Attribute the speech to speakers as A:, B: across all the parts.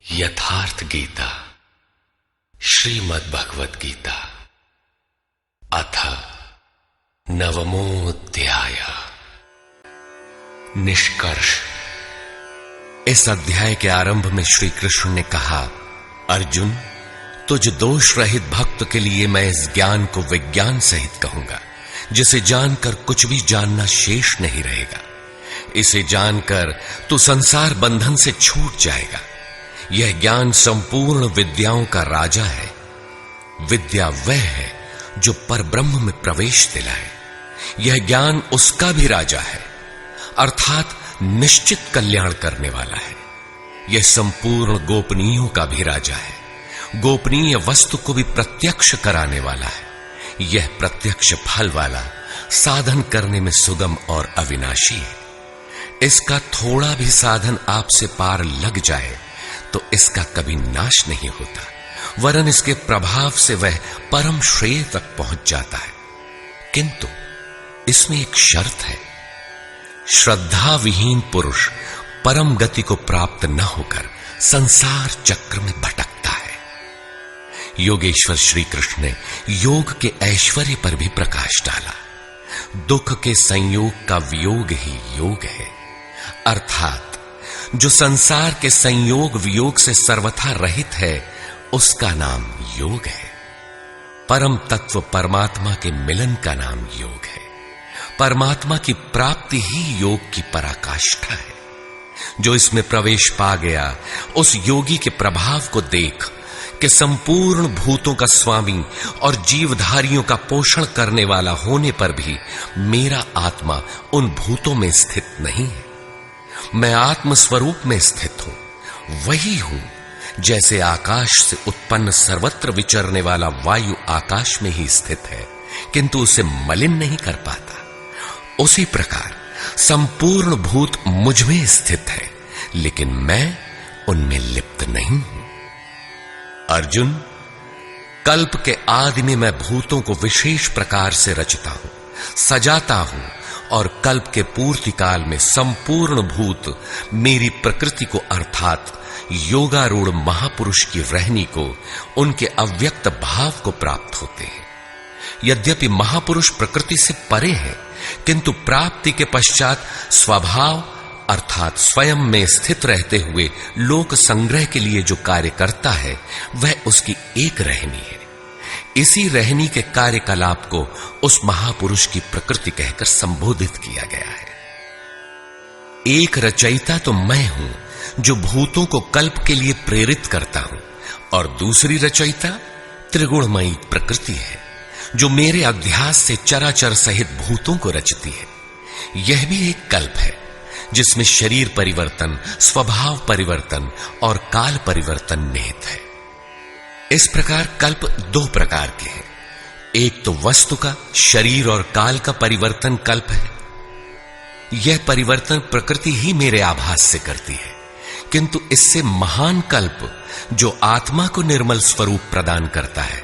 A: यथार्थ गीता श्रीमद् भगवद गीता अथ नवमोऽध्याय। निष्कर्ष। इस अध्याय के आरंभ में श्री कृष्ण ने कहा, अर्जुन, तुझ दोष रहित भक्त के लिए मैं इस ज्ञान को विज्ञान सहित कहूंगा, जिसे जानकर कुछ भी जानना शेष नहीं रहेगा। इसे जानकर तू संसार बंधन से छूट जाएगा। यह ज्ञान संपूर्ण विद्याओं का राजा है। विद्या वह है जो परब्रह्म में प्रवेश दिलाए। यह ज्ञान उसका भी राजा है, अर्थात निश्चित कल्याण करने वाला है। यह संपूर्ण गोपनीयों का भी राजा है। गोपनीय वस्तु को भी प्रत्यक्ष कराने वाला है। यह प्रत्यक्ष फल वाला, साधन करने में सुगम और अविनाशी है। इसका थोड़ा भी साधन आपसे पार लग जाए तो इसका कभी नाश नहीं होता, वरन इसके प्रभाव से वह परम श्रेय तक पहुंच जाता है। किंतु इसमें एक शर्त है। श्रद्धा विहीन पुरुष परम गति को प्राप्त न होकर संसार चक्र में भटकता है। योगेश्वर श्री कृष्ण ने योग के ऐश्वर्य पर भी प्रकाश डाला। दुख के संयोग का वियोग ही योग है, अर्थात जो संसार के संयोग वियोग से सर्वथा रहित है, उसका नाम योग है। परम तत्व परमात्मा के मिलन का नाम योग है। परमात्मा की प्राप्ति ही योग की पराकाष्ठा है। जो इसमें प्रवेश पा गया, उस योगी के प्रभाव को देख कि संपूर्ण भूतों का स्वामी और जीवधारियों का पोषण करने वाला होने पर भी मेरा आत्मा उन भूतों में स्थित नहीं है। मैं आत्म स्वरूप में स्थित हूं। वही हूं जैसे आकाश से उत्पन्न सर्वत्र विचरने वाला वायु आकाश में ही स्थित है, किंतु उसे मलिन नहीं कर पाता। उसी प्रकार संपूर्ण भूत मुझ में स्थित है, लेकिन मैं उनमें लिप्त नहीं हूं। अर्जुन, कल्प के आदि में मैं भूतों को विशेष प्रकार से रचता हूं, सजाता हूं, और कल्प के पूर्ति काल में संपूर्ण भूत मेरी प्रकृति को, अर्थात योगारूढ़ महापुरुष की रहनी को, उनके अव्यक्त भाव को प्राप्त होते हैं। यद्यपि महापुरुष प्रकृति से परे हैं, किंतु प्राप्ति के पश्चात स्वभाव अर्थात स्वयं में स्थित रहते हुए लोक संग्रह के लिए जो कार्य करता है, वह उसकी एक रहनी है। इसी रहनी के कार्यकलाप को उस महापुरुष की प्रकृति कहकर संबोधित किया गया है। एक रचयिता तो मैं हूं जो भूतों को कल्प के लिए प्रेरित करता हूं, और दूसरी रचयिता त्रिगुणमयी प्रकृति है जो मेरे अध्यास से चराचर सहित भूतों को रचती है। यह भी एक कल्प है जिसमें शरीर परिवर्तन, स्वभाव परिवर्तन और काल परिवर्तन निहित है। इस प्रकार कल्प दो प्रकार के हैं। एक तो वस्तु का, शरीर और काल का परिवर्तन कल्प है। यह परिवर्तन प्रकृति ही मेरे आभास से करती है, किंतु इससे महान कल्प जो आत्मा को निर्मल स्वरूप प्रदान करता है,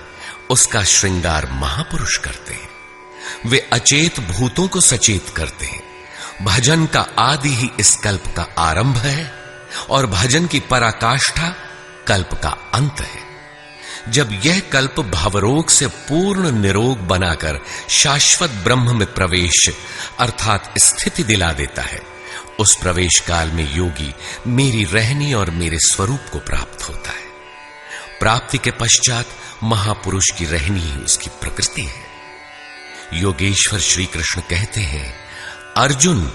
A: उसका श्रृंगार महापुरुष करते हैं। वे अचेत भूतों को सचेत करते हैं। भजन का आदि ही इस कल्प का आरंभ है, और भजन की पराकाष्ठा कल्प का अंत है। जब यह कल्प भवरोग से पूर्ण निरोग बनाकर शाश्वत ब्रह्म में प्रवेश अर्थात स्थिति दिला देता है, उस प्रवेश काल में योगी मेरी रहनी और मेरे स्वरूप को प्राप्त होता है। प्राप्ति के पश्चात महापुरुष की रहनी ही उसकी प्रकृति है। योगेश्वर श्री कृष्ण कहते हैं, अर्जुन,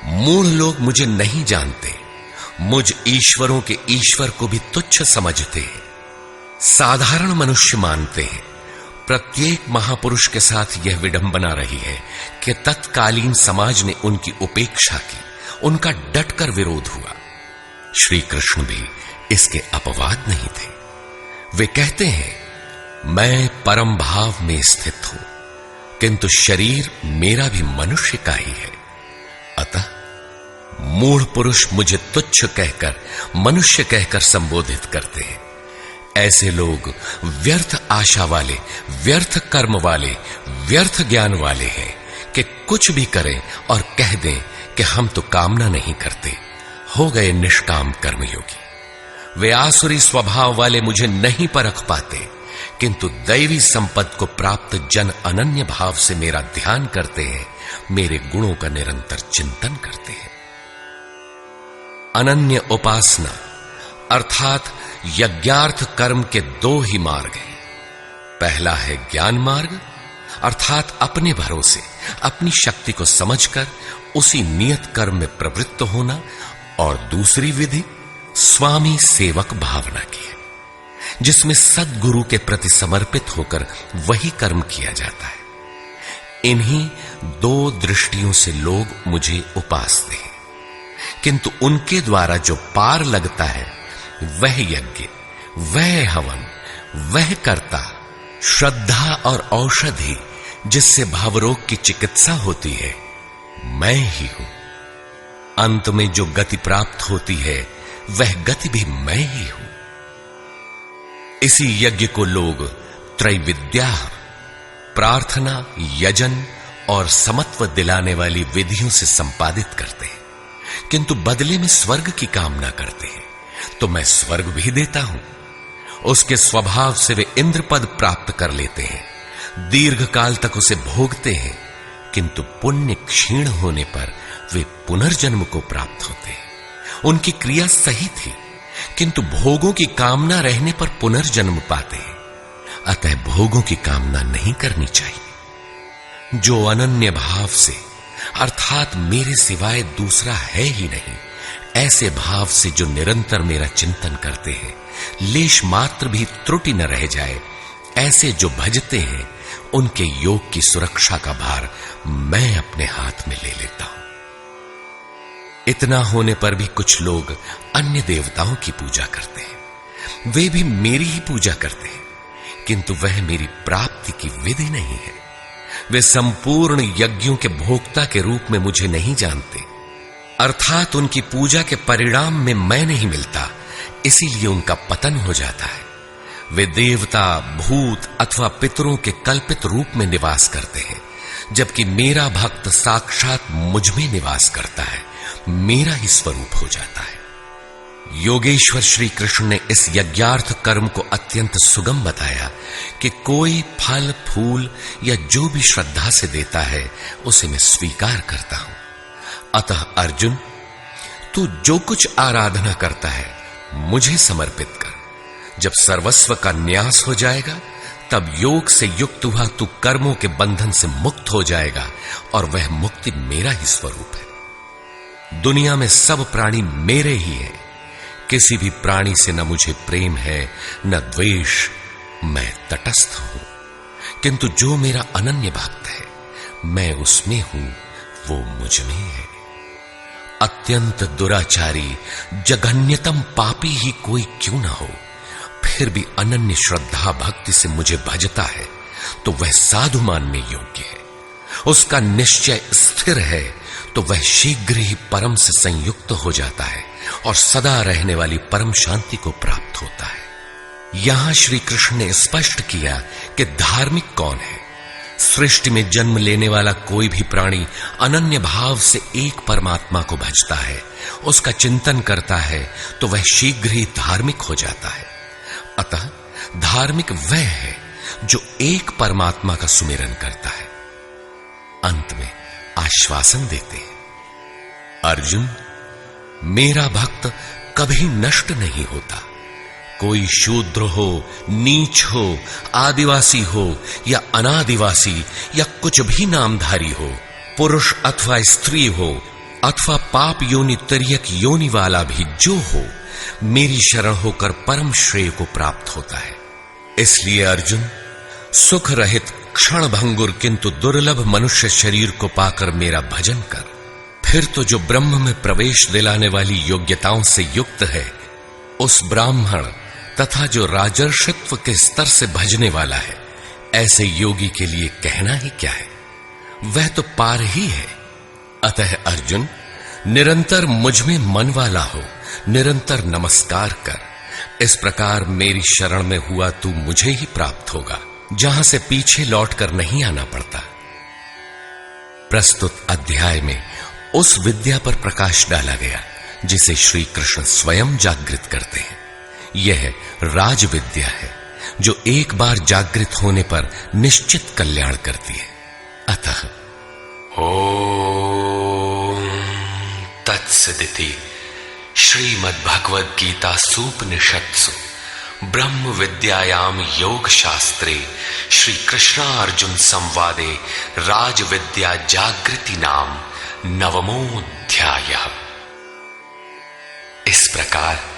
A: मूढ़ लोग मुझे नहीं जानते, मुझ ईश्वरों के ईश्वर को भी तुच्छ समझते हैं। साधारण मनुष्य मानते हैं। प्रत्येक महापुरुष के साथ यह विडंबना रही है कि तत्कालीन समाज ने उनकी उपेक्षा की, उनका डटकर विरोध हुआ। श्री कृष्ण भी इसके अपवाद नहीं थे। वे कहते हैं, मैं परम भाव में स्थित हूं, किंतु शरीर मेरा भी मनुष्य का ही है। अतः मूढ़ पुरुष मुझे तुच्छ कहकर, मनुष्य कहकर संबोधित करते हैं। ऐसे लोग व्यर्थ आशा वाले, व्यर्थ कर्म वाले, व्यर्थ ज्ञान वाले हैं कि कुछ भी करें और कह दें कि हम तो कामना नहीं करते, हो गए निष्काम कर्मयोगी। वे आसुरी स्वभाव वाले मुझे नहीं परख पाते, किंतु दैवी संपत्ति को प्राप्त जन अनन्य भाव से मेरा ध्यान करते हैं, मेरे गुणों का निरंतर चिंतन करते हैं। अनन्य उपासना अर्थात यज्ञार्थ कर्म के दो ही मार्ग हैं। पहला है ज्ञान मार्ग, अर्थात अपने भरोसे अपनी शक्ति को समझकर उसी नियत कर्म में प्रवृत्त होना, और दूसरी विधि स्वामी सेवक भावना की है, जिसमें सद्गुरु के प्रति समर्पित होकर वही कर्म किया जाता है। इन्हीं दो दृष्टियों से लोग मुझे उपासते हैं, किंतु उनके द्वारा जो पार लगता है वह यज्ञ, वह हवन, वह कर्ता, श्रद्धा और औषधि जिससे भावरोग की चिकित्सा होती है, मैं ही हूं। अंत में जो गति प्राप्त होती है वह गति भी मैं ही हूं। इसी यज्ञ को लोग त्रैविद्या, प्रार्थना, यजन और समत्व दिलाने वाली विधियों से संपादित करते हैं, किंतु बदले में स्वर्ग की कामना करते हैं, तो मैं स्वर्ग भी देता हूं। उसके स्वभाव से वे इंद्र पद प्राप्त कर लेते हैं, दीर्घ काल तक उसे भोगते हैं, किंतु पुण्य क्षीण होने पर वे पुनर्जन्म को प्राप्त होते हैं। उनकी क्रिया सही थी, किंतु भोगों की कामना रहने पर पुनर्जन्म पाते हैं। अतः भोगों की कामना नहीं करनी चाहिए। जो अनन्य भाव से अर्थात मेरे सिवाय दूसरा है ही नहीं, ऐसे भाव से जो निरंतर मेरा चिंतन करते हैं, लेश मात्र भी त्रुटि न रह जाए, ऐसे जो भजते हैं, उनके योग की सुरक्षा का भार मैं अपने हाथ में ले लेता हूं। इतना होने पर भी कुछ लोग अन्य देवताओं की पूजा करते हैं। वे भी मेरी ही पूजा करते हैं, किंतु वह मेरी प्राप्ति की विधि नहीं है। वे संपूर्ण यज्ञों के भोक्ता के रूप में मुझे नहीं जानते, अर्थात उनकी पूजा के परिणाम में मैं नहीं मिलता, इसीलिए उनका पतन हो जाता है। वे देवता, भूत अथवा पितरों के कल्पित रूप में निवास करते हैं, जबकि मेरा भक्त साक्षात मुझ में निवास करता है, मेरा ही स्वरूप हो जाता है। योगेश्वर श्री कृष्ण ने इस यज्ञार्थ कर्म को अत्यंत सुगम बताया कि कोई फल फूल या जो भी श्रद्धा से देता है उसे मैं स्वीकार करता हूं। अतः अर्जुन, तू जो कुछ आराधना करता है मुझे समर्पित कर। जब सर्वस्व का न्यास हो जाएगा तब योग से युक्त हुआ तू कर्मों के बंधन से मुक्त हो जाएगा, और वह मुक्ति मेरा ही स्वरूप है। दुनिया में सब प्राणी मेरे ही हैं। किसी भी प्राणी से न मुझे प्रेम है न द्वेष, मैं तटस्थ हूं। किंतु जो मेरा अनन्य भक्त है, मैं उसमें हूं, वो मुझ में है। अत्यंत दुराचारी, जघन्यतम पापी ही कोई क्यों ना हो, फिर भी अनन्य श्रद्धा भक्ति से मुझे भजता है, तो वह साधु मानने योग्य है। उसका निश्चय स्थिर है, तो वह शीघ्र ही परम से संयुक्त हो जाता है और सदा रहने वाली परम शांति को प्राप्त होता है। यहां श्री कृष्ण ने स्पष्ट किया कि धार्मिक कौन है। सृष्टि में जन्म लेने वाला कोई भी प्राणी अनन्य भाव से एक परमात्मा को भजता है, उसका चिंतन करता है, तो वह शीघ्र ही धार्मिक हो जाता है। अतः धार्मिक वह है जो एक परमात्मा का सुमिरन करता है। अंत में आश्वासन देते हैं, अर्जुन, मेरा भक्त कभी नष्ट नहीं होता। कोई शूद्र हो, नीच हो, आदिवासी हो या अनादिवासी या कुछ भी नामधारी हो, पुरुष अथवा स्त्री हो अथवा पाप योनि तिर्यक योनि वाला भी जो हो, मेरी शरण होकर परम श्रेय को प्राप्त होता है। इसलिए अर्जुन, सुख रहित क्षण भंगुर किंतु दुर्लभ मनुष्य शरीर को पाकर मेरा भजन कर। फिर तो जो ब्रह्म में प्रवेश दिलाने वाली योग्यताओं से युक्त है, उस ब्राह्मण तथा जो राजर्षित्व के स्तर से भजने वाला है, ऐसे योगी के लिए कहना ही क्या है, वह तो पार ही है। अतः अर्जुन, निरंतर मुझ में मन वाला हो, निरंतर नमस्कार कर। इस प्रकार मेरी शरण में हुआ तू मुझे ही प्राप्त होगा, जहां से पीछे लौटकर नहीं आना पड़ता। प्रस्तुत अध्याय में उस विद्या पर प्रकाश डाला गया जिसे श्री कृष्ण स्वयं जागृत करते हैं। यह राजविद्या है जो एक बार जागृत होने पर निश्चित कल्याण करती है। अतः ओम तत्सदिति श्रीमद्भगवद गीता सूपनिषत्सु ब्रह्म विद्यायाम योग शास्त्रे श्री कृष्णार्जुन संवादे राजविद्या जागृति नाम नवमोऽध्यायः। इस प्रकार